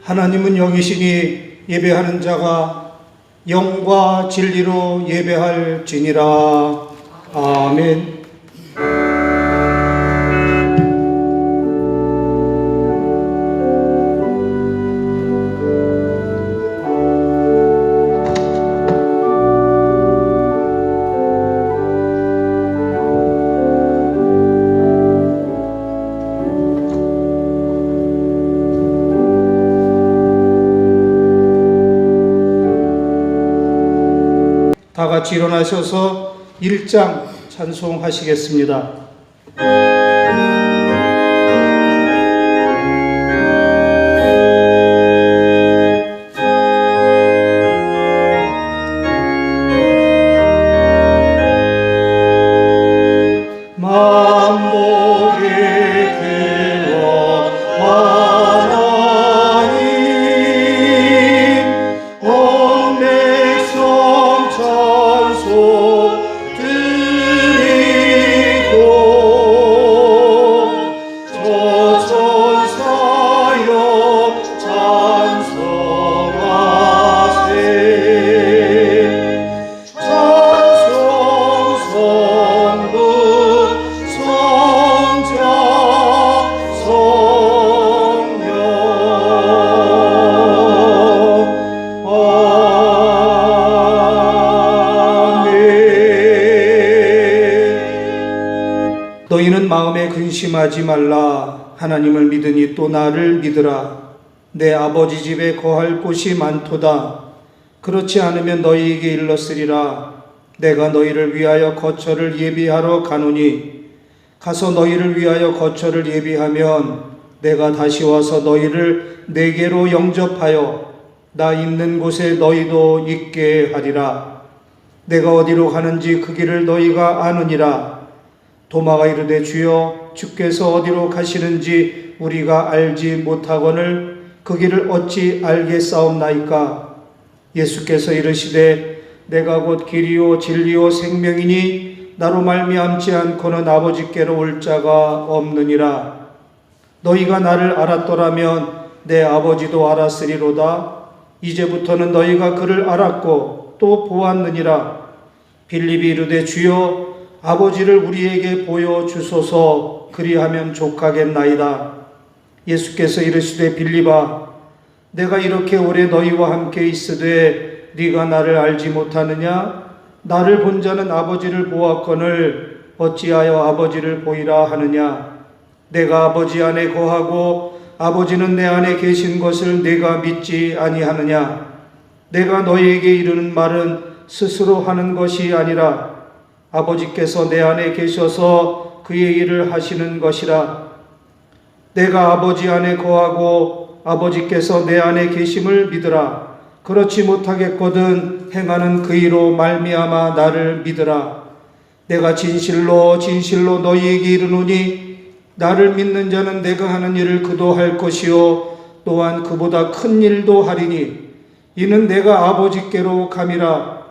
하나님은 여기시니 예배하는 자가 영과 진리로 예배할지니라. 아멘. 다 같이 일어나셔서 1장 찬송하시겠습니다. 너희는 마음에 근심하지 말라. 하나님을 믿으니 또 나를 믿으라. 내 아버지 집에 거할 곳이 많도다. 그렇지 않으면 너희에게 일렀으리라. 내가 너희를 위하여 거처를 예비하러 가노니 가서 너희를 위하여 거처를 예비하면 내가 다시 와서 너희를 내게로 영접하여 나 있는 곳에 너희도 있게 하리라. 내가 어디로 가는지 그 길을 너희가 아느니라. 도마가 이르되 주여 주께서 어디로 가시는지 우리가 알지 못하거늘 그 길을 어찌 알겠사옵나이까. 예수께서 이르시되 내가 곧 길이요 진리요 생명이니 나로 말미암지 않고는 아버지께로 올 자가 없느니라. 너희가 나를 알았더라면 내 아버지도 알았으리로다. 이제부터는 너희가 그를 알았고 또 보았느니라. 빌립이 이르되 주여 아버지를 우리에게 보여주소서. 그리하면 족하겠나이다. 예수께서 이르시되 빌립아 내가 이렇게 오래 너희와 함께 있으되 네가 나를 알지 못하느냐? 나를 본 자는 아버지를 보았거늘 어찌하여 아버지를 보이라 하느냐? 내가 아버지 안에 거하고 아버지는 내 안에 계신 것을 내가 믿지 아니하느냐? 내가 너희에게 이르는 말은 스스로 하는 것이 아니라 아버지께서 내 안에 계셔서 그의 일을 하시는 것이라. 내가 아버지 안에 거하고 아버지께서 내 안에 계심을 믿으라. 그렇지 못하겠거든 행하는 그 일로 말미암아 나를 믿으라. 내가 진실로 진실로 너희에게 이르노니 나를 믿는 자는 내가 하는 일을 그도 할 것이요 또한 그보다 큰 일도 하리니 이는 내가 아버지께로 감이라.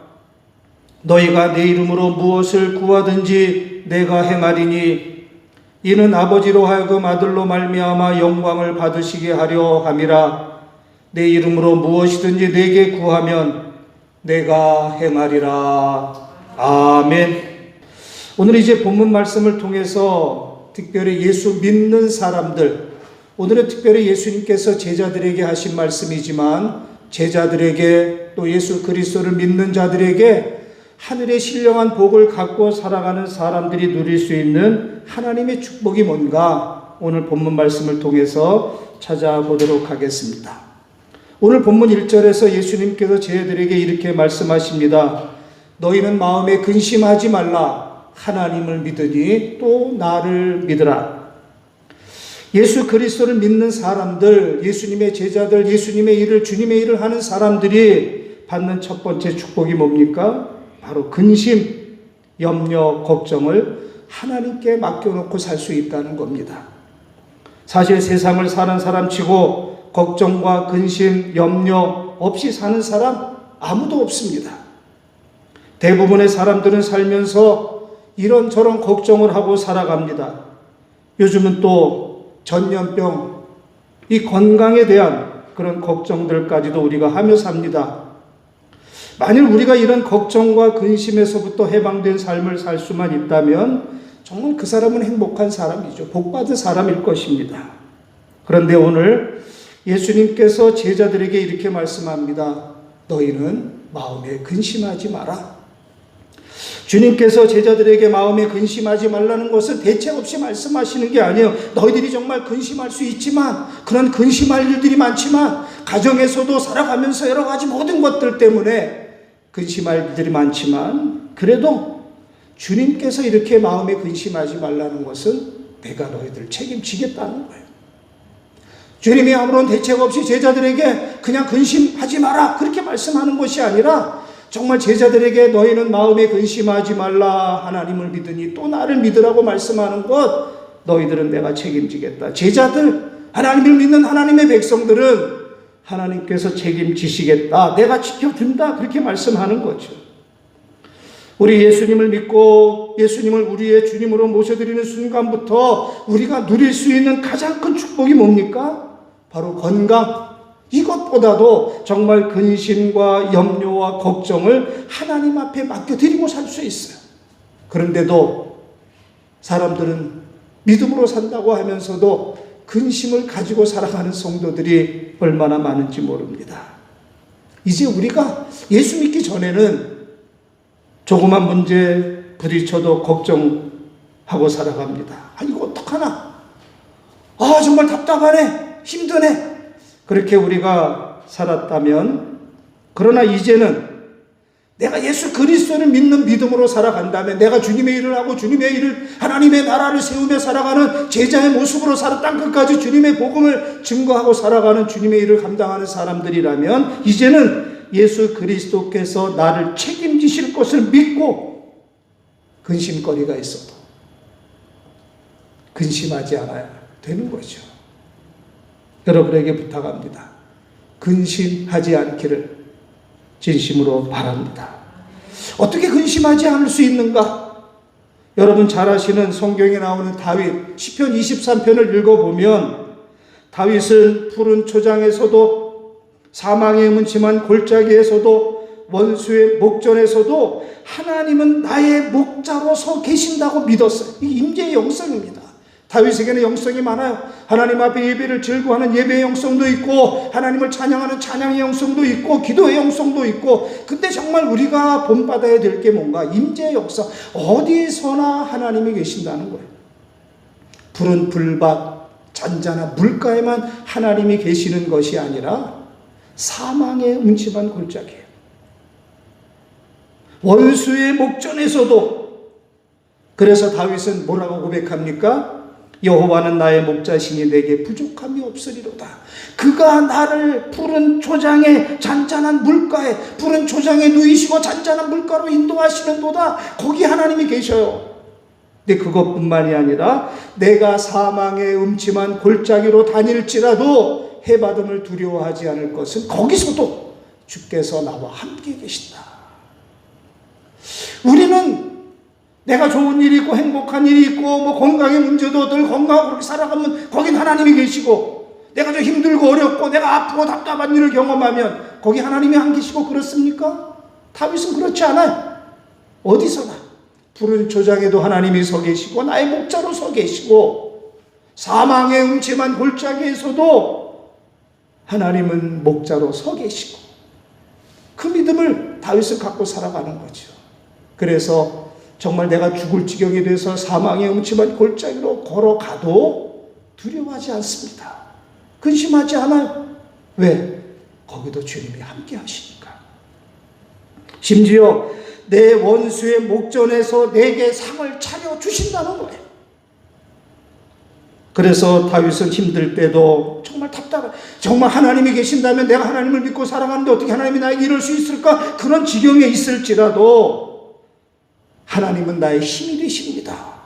너희가 내 이름으로 무엇을 구하든지 내가 행하리니 이는 아버지로 하여금 아들로 말미암아 영광을 받으시게 하려 함이라. 내 이름으로 무엇이든지 내게 구하면 내가 행하리라. 아멘. 오늘 이제 본문 말씀을 통해서 특별히 예수 믿는 사람들, 오늘은 특별히 예수님께서 제자들에게 하신 말씀이지만 제자들에게 또 예수 그리스도를 믿는 자들에게 하늘의 신령한 복을 갖고 살아가는 사람들이 누릴 수 있는 하나님의 축복이 뭔가 오늘 본문 말씀을 통해서 찾아보도록 하겠습니다. 오늘 본문 1절에서 예수님께서 제자들에게 이렇게 말씀하십니다. 너희는 마음에 근심하지 말라. 하나님을 믿으니 또 나를 믿으라. 예수 그리스도를 믿는 사람들, 예수님의 제자들, 예수님의 일을, 주님의 일을 하는 사람들이 받는 첫 번째 축복이 뭡니까? 바로 근심, 염려, 걱정을 하나님께 맡겨놓고 살 수 있다는 겁니다. 사실 세상을 사는 사람치고 걱정과 근심, 염려 없이 사는 사람 아무도 없습니다. 대부분의 사람들은 살면서 이런저런 걱정을 하고 살아갑니다. 요즘은 또 전염병, 이 건강에 대한 그런 걱정들까지도 우리가 하며 삽니다. 만일 우리가 이런 걱정과 근심에서부터 해방된 삶을 살 수만 있다면 정말 그 사람은 행복한 사람이죠. 복받은 사람일 것입니다. 그런데 오늘 예수님께서 제자들에게 이렇게 말씀합니다. 너희는 마음에 근심하지 마라. 주님께서 제자들에게 마음에 근심하지 말라는 것은 대책 없이 말씀하시는 게 아니에요. 너희들이 정말 근심할 수 있지만, 그런 근심할 일들이 많지만, 가정에서도 살아가면서 여러 가지 모든 것들 때문에 근심할 일들이 많지만, 그래도 주님께서 이렇게 마음에 근심하지 말라는 것은 내가 너희들 책임지겠다는 거예요. 주님이 아무런 대책 없이 제자들에게 그냥 근심하지 마라 그렇게 말씀하는 것이 아니라, 정말 제자들에게 너희는 마음에 근심하지 말라, 하나님을 믿으니 또 나를 믿으라고 말씀하는 것, 너희들은 내가 책임지겠다. 제자들, 하나님을 믿는 하나님의 백성들은 하나님께서 책임지시겠다, 내가 지켜준다, 그렇게 말씀하는 거죠. 우리 예수님을 믿고 예수님을 우리의 주님으로 모셔드리는 순간부터 우리가 누릴 수 있는 가장 큰 축복이 뭡니까? 바로 건강. 이것보다도 정말 근심과 염려와 걱정을 하나님 앞에 맡겨드리고 살 수 있어요. 그런데도 사람들은 믿음으로 산다고 하면서도 근심을 가지고 살아가는 성도들이 얼마나 많은지 모릅니다. 이제 우리가 예수 믿기 전에는 조그만 문제 부딪혀도 걱정하고 살아갑니다. 이거 어떡하나? 정말 답답하네, 힘드네. 그렇게 우리가 살았다면, 그러나 이제는 내가 예수 그리스도를 믿는 믿음으로 살아간다면, 내가 주님의 일을 하고 주님의 일을, 하나님의 나라를 세우며 살아가는 제자의 모습으로 살아 땅끝까지 주님의 복음을 증거하고 살아가는 주님의 일을 감당하는 사람들이라면, 이제는 예수 그리스도께서 나를 책임지실 것을 믿고 근심거리가 있어도 근심하지 않아야 되는 거죠. 여러분에게 부탁합니다. 근심하지 않기를 진심으로 바랍니다. 어떻게 근심하지 않을 수 있는가? 여러분 잘 아시는 성경에 나오는 다윗 시편 23편을 읽어보면, 다윗은 푸른 초장에서도, 사망의 음침한 골짜기에서도, 원수의 목전에서도 하나님은 나의 목자로 서 계신다고 믿었어요. 이 임재의 영성입니다. 다윗에게는 영성이 많아요. 하나님 앞에 예배를 즐거워하는 예배의 영성도 있고, 하나님을 찬양하는 찬양의 영성도 있고, 기도의 영성도 있고. 근데 정말 우리가 본받아야 될 게 뭔가? 임재의 역사. 어디서나 하나님이 계신다는 거예요. 푸른 풀밭, 잔잔한 물가에만 하나님이 계시는 것이 아니라 사망의 음침한 골짜기예요. 원수의 목전에서도. 그래서 다윗은 뭐라고 고백합니까? 여호와는 나의 목자시니 내게 부족함이 없으리로다. 그가 나를 푸른 초장에, 잔잔한 물가에, 푸른 초장에 누이시고 잔잔한 물가로 인도하시는도다. 거기 하나님이 계셔요. 근데 그것뿐만이 아니라 내가 사망의 음침한 골짜기로 다닐지라도 해받음을 두려워하지 않을 것은, 거기서도 주께서 나와 함께 계신다. 우리는 내가 좋은 일이 있고 행복한 일이 있고 건강의 문제도 늘 건강하고 그렇게 살아가면 거긴 하나님이 계시고, 내가 좀 힘들고 어렵고 내가 아프고 답답한 일을 경험하면 거기 하나님이 안 계시고 그렇습니까? 다윗은 그렇지 않아요. 어디서나 푸른 초장에도 하나님이 서 계시고, 나의 목자로 서 계시고, 사망의 음침한 골짜기에서도 하나님은 목자로 서 계시고, 그 믿음을 다윗은 갖고 살아가는 거죠. 그래서 정말 내가 죽을 지경이 돼서 사망의 음침한 골짜기로 걸어가도 두려워하지 않습니다. 근심하지 않아요. 왜? 거기도 주님이 함께 하시니까. 심지어 내 원수의 목전에서 내게 상을 차려주신다는 거예요. 그래서 다윗은 힘들 때도 정말 답답해. 정말 하나님이 계신다면 내가 하나님을 믿고 살아가는데 어떻게 하나님이 나에게 이럴 수 있을까? 그런 지경에 있을지라도 하나님은 나의 힘이 되십니다.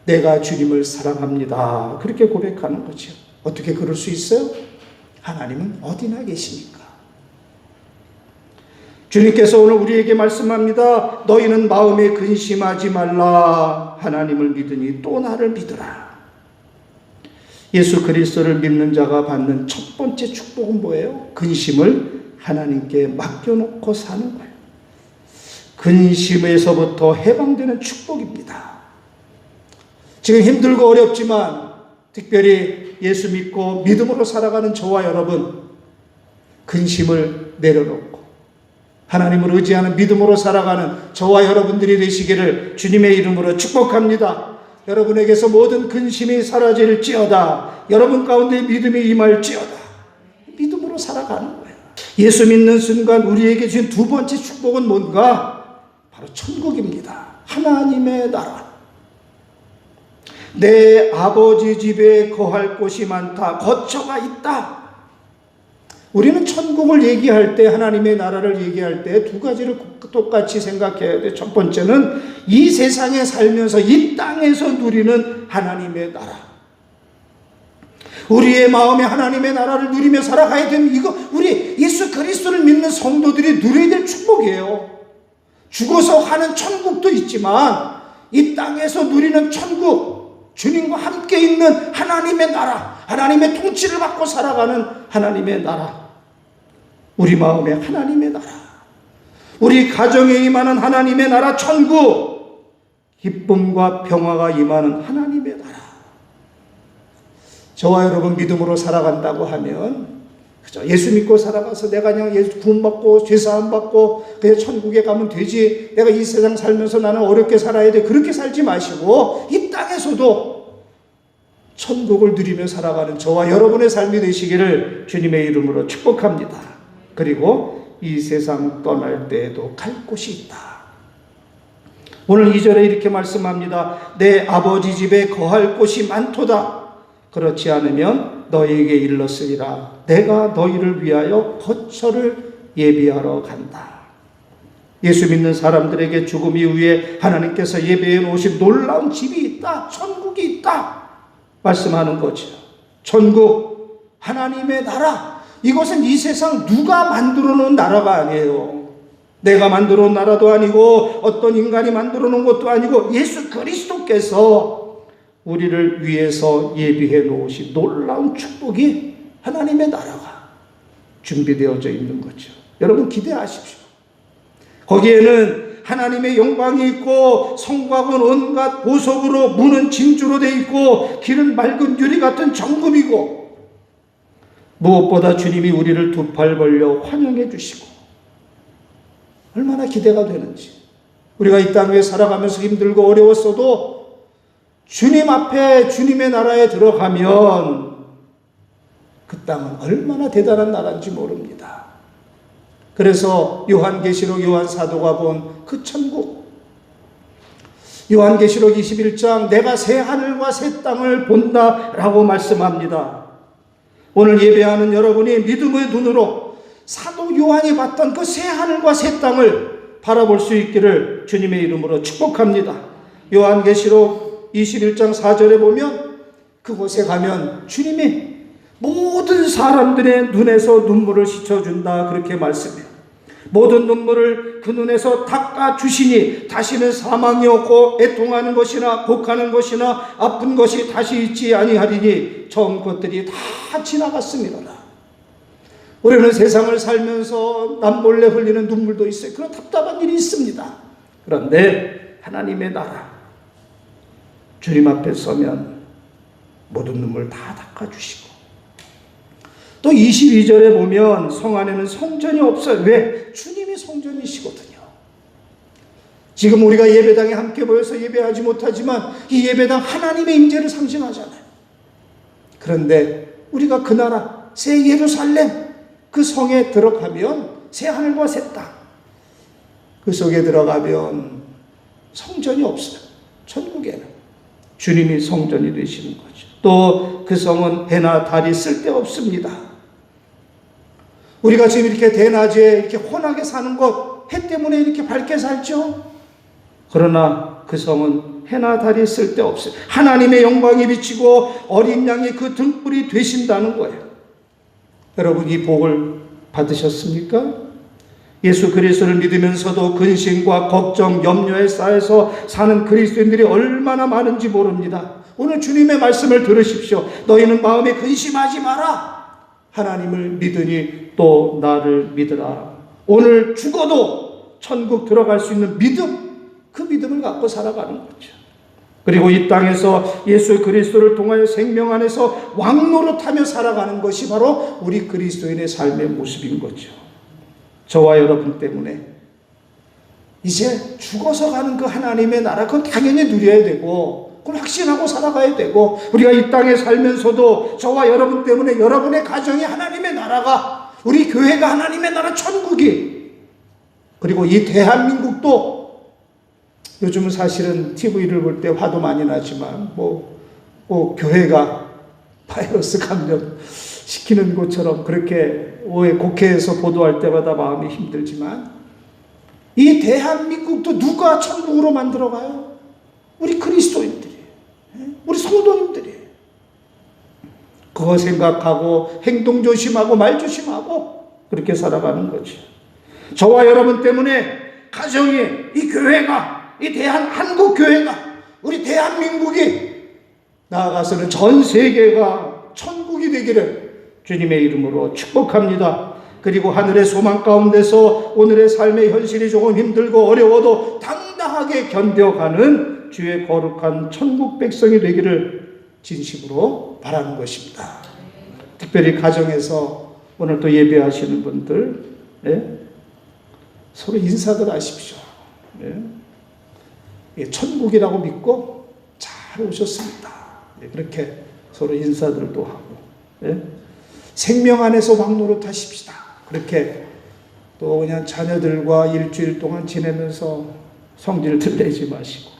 내가 주님을 사랑합니다. 그렇게 고백하는 거죠. 어떻게 그럴 수 있어요? 하나님은 어디나 계시니까. 주님께서 오늘 우리에게 말씀합니다. 너희는 마음에 근심하지 말라. 하나님을 믿으니 또 나를 믿으라. 예수 그리스도를 믿는 자가 받는 첫 번째 축복은 뭐예요? 근심을 하나님께 맡겨놓고 사는 거예요. 근심에서부터 해방되는 축복입니다. 지금 힘들고 어렵지만 특별히 예수 믿고 믿음으로 살아가는 저와 여러분, 근심을 내려놓고 하나님을 의지하는 믿음으로 살아가는 저와 여러분들이 되시기를 주님의 이름으로 축복합니다. 여러분에게서 모든 근심이 사라질지어다. 여러분 가운데 믿음이 임할지어다. 믿음으로 살아가는 거예요. 예수 믿는 순간 우리에게 주신 두 번째 축복은 뭔가? 바로 천국입니다. 하나님의 나라. 내 아버지 집에 거할 곳이 많다. 거처가 있다. 우리는 천국을 얘기할 때, 하나님의 나라를 얘기할 때 두 가지를 똑같이 생각해야 돼. 첫 번째는 이 세상에 살면서 이 땅에서 누리는 하나님의 나라. 우리의 마음에 하나님의 나라를 누리며 살아가야 되면 이거 우리 예수 그리스도를 믿는 성도들이 누려야 될 축복이에요. 죽어서 가는 천국도 있지만 이 땅에서 누리는 천국, 주님과 함께 있는 하나님의 나라, 하나님의 통치를 받고 살아가는 하나님의 나라, 우리 마음에 하나님의 나라, 우리 가정에 임하는 하나님의 나라 천국, 기쁨과 평화가 임하는 하나님의 나라. 저와 여러분 믿음으로 살아간다고 하면 그죠? 예수 믿고 살아가서 내가 그냥 예수 구원받고 죄사함 받고 그냥 천국에 가면 되지, 내가 이 세상 살면서 나는 어렵게 살아야 돼, 그렇게 살지 마시고 이 땅에서도 천국을 누리며 살아가는 저와 여러분의 삶이 되시기를 주님의 이름으로 축복합니다. 그리고 이 세상 떠날 때에도 갈 곳이 있다. 오늘 2절에 이렇게 말씀합니다. 내 아버지 집에 거할 곳이 많도다. 그렇지 않으면 너희에게 일렀으리라. 내가 너희를 위하여 거처를 예비하러 간다. 예수 믿는 사람들에게 죽음 이후에 하나님께서 예비해 놓으신 놀라운 집이 있다. 천국이 있다. 말씀하는 거죠. 천국, 하나님의 나라. 이것은 이 세상 누가 만들어 놓은 나라가 아니에요. 내가 만들어 놓은 나라도 아니고 어떤 인간이 만들어 놓은 것도 아니고 예수 그리스도께서 우리를 위해서 예비해 놓으신 놀라운 축복이 하나님의 나라가 준비되어져 있는 거죠. 여러분 기대하십시오. 거기에는 하나님의 영광이 있고 성곽은 온갖 보석으로, 문은 진주로 되어 있고 길은 맑은 유리 같은 정금이고, 무엇보다 주님이 우리를 두 팔 벌려 환영해 주시고, 얼마나 기대가 되는지. 우리가 이 땅에 살아가면서 힘들고 어려웠어도 주님 앞에, 주님의 나라에 들어가면 그 땅은 얼마나 대단한 나라인지 모릅니다. 그래서 요한계시록 요한사도가 본 그 천국, 요한계시록 21장 내가 새 하늘과 새 땅을 본다라고 말씀합니다. 오늘 예배하는 여러분이 믿음의 눈으로 사도 요한이 봤던 그 새 하늘과 새 땅을 바라볼 수 있기를 주님의 이름으로 축복합니다. 요한계시록 21장 4절에 보면 그곳에 가면 주님이 모든 사람들의 눈에서 눈물을 씻어준다, 그렇게 말씀해요. 모든 눈물을 그 눈에서 닦아주시니 다시는 사망이 없고 애통하는 것이나 곡하는 것이나 아픈 것이 다시 있지 아니하리니 처음 것들이 다 지나갔습니다. 우리는 세상을 살면서 남몰래 흘리는 눈물도 있어요. 그런 답답한 일이 있습니다. 그런데 하나님의 나라, 주님 앞에 서면 모든 눈물 다 닦아주시고, 또 22절에 보면 성 안에는 성전이 없어요. 왜? 주님이 성전이시거든요. 지금 우리가 예배당에 함께 모여서 예배하지 못하지만 이 예배당 하나님의 임재를 상징하잖아요. 그런데 우리가 그 나라 새 예루살렘, 그 성에 들어가면 새 하늘과 새 땅, 그 속에 들어가면 성전이 없어요. 천국에는 주님이 성전이 되시는 거죠. 또 그 성은 해나 달이 쓸데없습니다. 우리가 지금 이렇게 대낮에 이렇게 환하게 사는 것, 해 때문에 이렇게 밝게 살죠. 그러나 그 성은 해나 달이 쓸데없어요. 하나님의 영광이 비치고 어린 양이 그 등불이 되신다는 거예요. 여러분 이 복을 받으셨습니까? 예수 그리스도를 믿으면서도 근심과 걱정, 염려에 쌓여서 사는 그리스도인들이 얼마나 많은지 모릅니다. 오늘 주님의 말씀을 들으십시오. 너희는 마음에 근심하지 마라. 하나님을 믿으니 또 나를 믿으라. 오늘 죽어도 천국 들어갈 수 있는 믿음, 그 믿음을 갖고 살아가는 거죠. 그리고 이 땅에서 예수 그리스도를 통하여 생명 안에서 왕노릇하며 살아가는 것이 바로 우리 그리스도인의 삶의 모습인 거죠. 저와 여러분 때문에 이제 죽어서 가는 그 하나님의 나라, 그건 당연히 누려야 되고 그걸 확신하고 살아가야 되고, 우리가 이 땅에 살면서도 저와 여러분 때문에 여러분의 가정이 하나님의 나라가, 우리 교회가 하나님의 나라 천국이, 그리고 이 대한민국도 요즘은 사실은 TV를 볼 때 화도 많이 나지만 교회가 바이러스 감염 시키는 것처럼 그렇게 국회에서 보도할 때마다 마음이 힘들지만, 이 대한민국도 누가 천국으로 만들어가요? 우리 그리스도인들이, 우리 성도님들이. 그거 생각하고 행동 조심하고 말 조심하고 그렇게 살아가는 거죠. 저와 여러분 때문에 가정이, 이 교회가, 이 한국교회가, 우리 대한민국이, 나아가서는 전 세계가 천국이 되기를 주님의 이름으로 축복합니다. 그리고 하늘의 소망 가운데서 오늘의 삶의 현실이 조금 힘들고 어려워도 당당하게 견뎌가는 주의 거룩한 천국 백성이 되기를 진심으로 바라는 것입니다. 특별히 가정에서 오늘 또 예배하시는 분들, 서로 인사들 하십시오. 천국이라고 믿고 잘 오셨습니다. 그렇게 서로 인사들도 하고, 생명 안에서 왕노릇 하십시다. 그렇게 또 그냥 자녀들과 일주일 동안 지내면서 성질들 내지 마시고,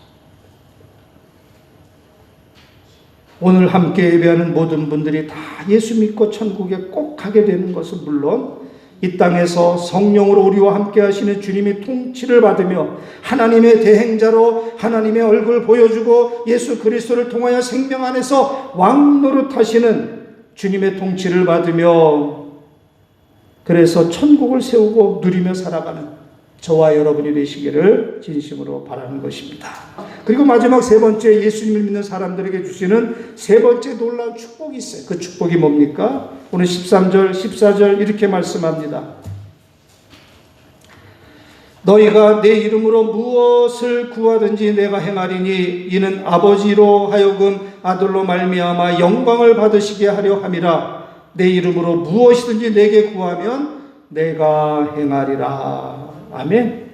오늘 함께 예배하는 모든 분들이 다 예수 믿고 천국에 꼭 가게 되는 것은 물론, 이 땅에서 성령으로 우리와 함께 하시는 주님의 통치를 받으며 하나님의 대행자로 하나님의 얼굴 보여주고 예수 그리스도를 통하여 생명 안에서 왕노릇 하시는 주님의 통치를 받으며, 그래서 천국을 세우고 누리며 살아가는 저와 여러분이 되시기를 진심으로 바라는 것입니다. 그리고 마지막 세 번째, 예수님을 믿는 사람들에게 주시는 세 번째 놀라운 축복이 있어요. 그 축복이 뭡니까? 오늘 13절, 14절 이렇게 말씀합니다. 너희가 내 이름으로 무엇을 구하든지 내가 행하리니 이는 아버지로 하여금 아들로 말미암아 영광을 받으시게 하려 함이라. 내 이름으로 무엇이든지 내게 구하면 내가 행하리라. 아멘.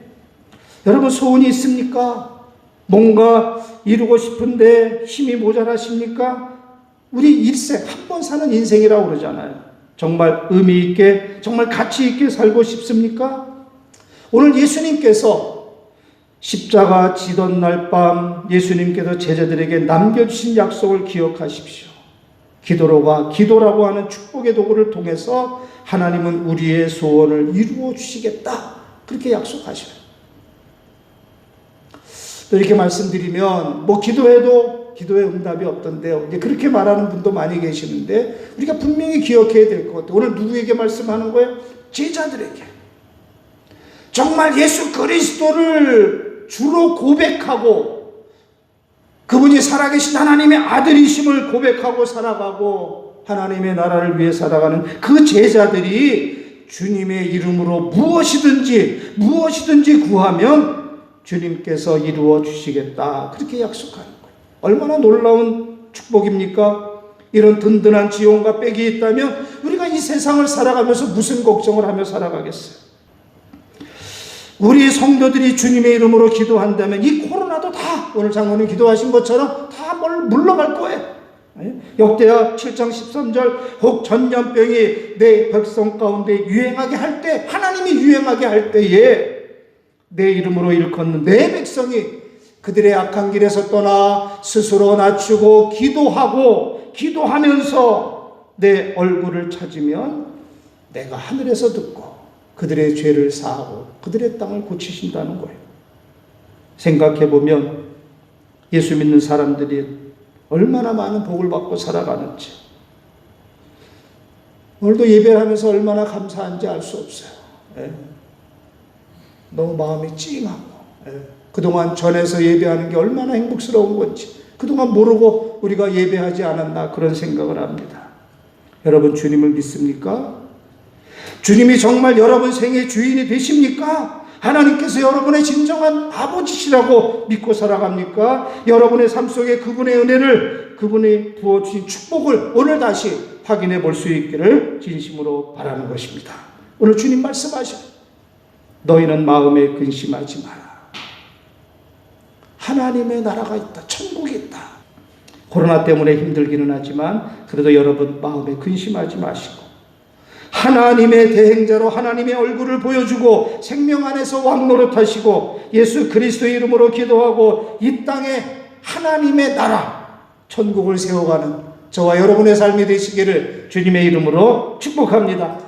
여러분, 소원이 있습니까? 뭔가 이루고 싶은데 힘이 모자라십니까? 우리 일생, 한 번 사는 인생이라고 그러잖아요. 정말 의미 있게, 정말 가치 있게 살고 싶습니까? 오늘 예수님께서 십자가 지던 날 밤 예수님께서 제자들에게 남겨주신 약속을 기억하십시오. 기도라고 하는 축복의 도구를 통해서 하나님은 우리의 소원을 이루어 주시겠다, 그렇게 약속하셔요. 또 이렇게 말씀드리면 기도해도 기도에 응답이 없던데요. 이제 그렇게 말하는 분도 많이 계시는데 우리가 분명히 기억해야 될 것 같아요. 오늘 누구에게 말씀하는 거예요? 제자들에게. 정말 예수 그리스도를 주로 고백하고 그분이 살아계신 하나님의 아들이심을 고백하고 살아가고 하나님의 나라를 위해 살아가는 그 제자들이 주님의 이름으로 무엇이든지 구하면 주님께서 이루어 주시겠다, 그렇게 약속하는 거예요. 얼마나 놀라운 축복입니까? 이런 든든한 지원과 백이 있다면 우리가 이 세상을 살아가면서 무슨 걱정을 하며 살아가겠어요? 우리 성도들이 주님의 이름으로 기도한다면 이 코로나도 다 오늘 장로님 기도하신 것처럼 다 물러갈 거예요. 역대하 7장 13절 혹 전염병이 내 백성 가운데 유행하게 할 때, 하나님이 유행하게 할 때에 내 이름으로 일컫는 내 백성이 그들의 악한 길에서 떠나 스스로 낮추고 기도하면서 내 얼굴을 찾으면 내가 하늘에서 듣고 그들의 죄를 사하고 그들의 땅을 고치신다는 거예요. 생각해보면 예수 믿는 사람들이 얼마나 많은 복을 받고 살아가는지, 오늘도 예배하면서 얼마나 감사한지 알 수 없어요. 너무 마음이 찡하고, 그동안 전에서 예배하는 게 얼마나 행복스러운 건지 그동안 모르고 우리가 예배하지 않았나 그런 생각을 합니다. 여러분 주님을 믿습니까? 주님이 정말 여러분 생의 주인이 되십니까? 하나님께서 여러분의 진정한 아버지시라고 믿고 살아갑니까? 여러분의 삶 속에 그분의 은혜를, 그분이 부어주신 축복을 오늘 다시 확인해 볼 수 있기를 진심으로 바라는 것입니다. 오늘 주님 말씀하셔. 너희는 마음에 근심하지 마라. 하나님의 나라가 있다. 천국이 있다. 코로나 때문에 힘들기는 하지만 그래도 여러분 마음에 근심하지 마시고 하나님의 대행자로 하나님의 얼굴을 보여주고 생명 안에서 왕노릇하시고 예수 그리스도의 이름으로 기도하고 이 땅에 하나님의 나라 천국을 세워가는 저와 여러분의 삶이 되시기를 주님의 이름으로 축복합니다.